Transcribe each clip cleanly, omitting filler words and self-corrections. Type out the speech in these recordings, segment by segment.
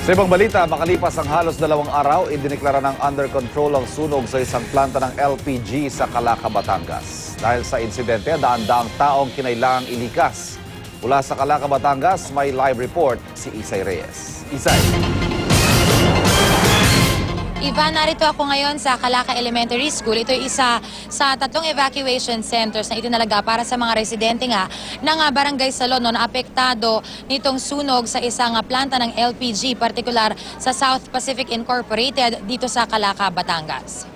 Sa ibang balita, makalipas ang halos 2 araw, idineklara ng under control ang sunog sa isang planta ng LPG sa Calaca, Batangas. Dahil sa insidente, daan-daang taong kinailangang ilikas. Mula sa Calaca, Batangas, may live report si Isay Reyes. Isay. Ivan, narito ako ngayon sa Calaca Elementary School. Ito ay isa sa 3 evacuation centers na itinalaga para sa mga residente nga ng Barangay Salon na apektado nitong sunog sa isang planta ng LPG, partikular sa South Pacific Incorporated dito sa Calaca, Batangas.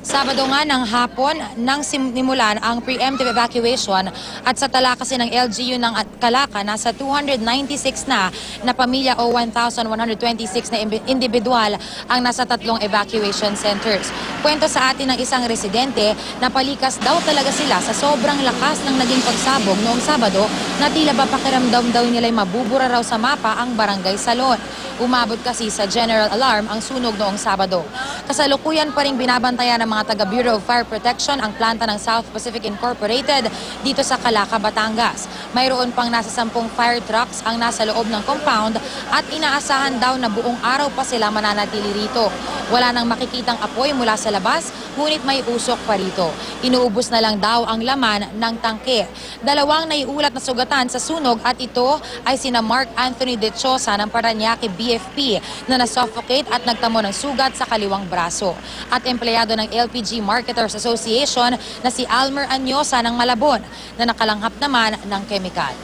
Sabado nga ng hapon nang sinimulan ang preemptive evacuation at sa tala kasi ng LGU ng Calaca, nasa 296 na pamilya o 1,126 na individual ang nasa 3 evacuation centers. Kwento sa atin ng isang residente na palikas daw talaga sila sa sobrang lakas ng naging pagsabog noong Sabado na tila ba pakiramdam daw nila'y mabubura raw sa mapa ang Barangay Salon. Umabot kasi sa general alarm ang sunog noong Sabado. Kasalukuyan pa rin binabantayan ng mga taga Bureau of Fire Protection ang planta ng South Pacific Incorporated dito sa Calaca, Batangas. Mayroon pang nasa 10 fire trucks ang nasa loob ng compound at inaasahan daw na buong araw pa sila mananatili rito. Wala nang makikitang apoy mula sa labas, ngunit may usok pa rito. Inuubos na lang daw ang laman ng tangke. 2 naiulat na sugatan sa sunog at ito ay sina Mark Anthony De Chosa ng Parañaque BFP na nasuffocate at nagtamo ng sugat sa kaliwang braso. At empleyado ng LPG Marketers Association na si Almer Anyosa ng Malabon na nakalanghap naman ng kemikal.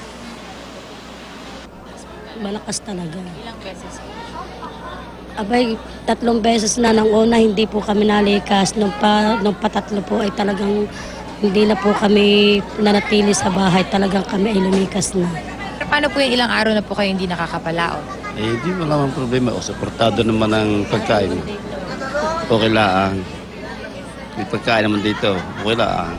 Malakas talaga. Ilang beses? Abay, 3 beses na nang una hindi po kami nalikas. Nung patatlo po ay talagang hindi na po kami nanatili sa bahay. Talagang kami ay lumikas na. Paano po yung ilang araw na po kayo hindi nakakapalaot? Di mo naman problema. O, suportado naman ang pagkain. Okay lang. May pagkain naman dito. Okay lang.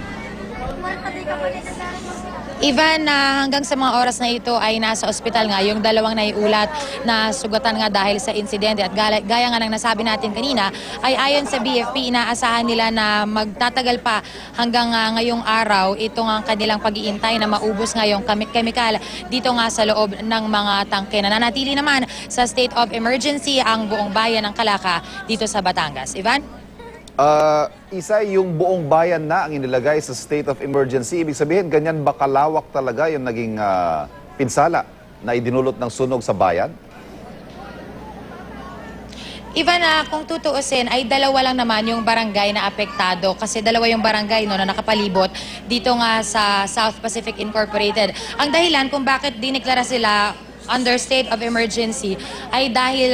Ivan, hanggang sa mga oras na ito ay nasa ospital nga yung 2 naiulat na sugatan nga dahil sa insidente at gaya nga ng nasabi natin kanina ay ayon sa BFP inaasahan nila na magtatagal pa hanggang ngayong araw itong ang kanilang pag-iintay na maubos nga yung kemikal dito nga sa loob ng mga tangke. Nananatili naman sa state of emergency ang buong bayan ng Calaca dito sa Batangas. Ivan? Isay, yung buong bayan na ang inilagay sa state of emergency. Ibig sabihin, ganyan ba kalawak talaga yung naging pinsala na idinulot ng sunog sa bayan? Ivan, kung tutuusin ay 2 lang naman yung barangay na apektado kasi 2 yung barangay na nakapalibot dito nga sa South Pacific Incorporated. Ang dahilan kung bakit dineklara sila under state of emergency ay dahil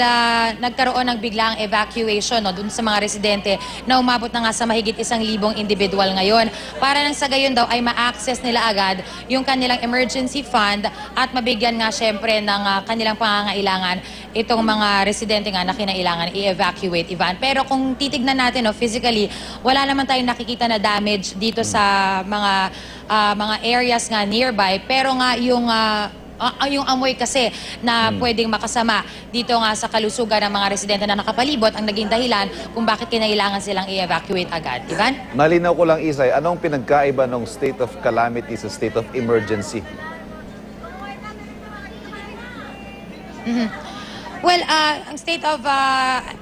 nagkaroon ng biglang evacuation dun sa mga residente na umabot na nga sa mahigit 1,000 individual ngayon. Para nang sa gayon daw ay ma-access nila agad yung kanilang emergency fund at mabigyan nga syempre ng kanilang pangangailangan itong mga residente nga na kinailangan i-evacuate, Ivan. Pero kung titignan natin physically, wala naman tayong nakikita na damage dito sa mga areas nga nearby. Pero nga yung amoy kasi na pwedeng makasama dito nga sa kalusugan ng mga residente na nakapalibot ang naging dahilan kung bakit kinailangan silang i-evacuate agad. Ivan? Malinaw ko lang, Isay, anong pinagkaiba ng state of calamity sa state of emergency? Well, ang state of,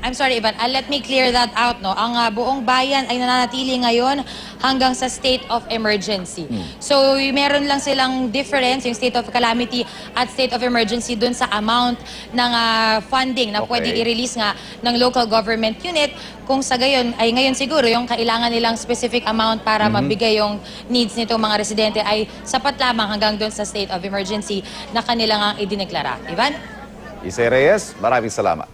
I'm sorry Ivan, let me clear that out. Ang buong bayan ay nananatili ngayon hanggang sa state of emergency. So, meron lang silang difference, yung state of calamity at state of emergency dun sa amount ng funding na pwedeng i-release nga ng local government unit. Kung sa gayon, ay ngayon siguro yung kailangan nilang specific amount para mabigay yung needs nitong mga residente ay sapat lamang hanggang dun sa state of emergency na kanilang idineklara. Ivan? Isay Reyes, maraming salamat.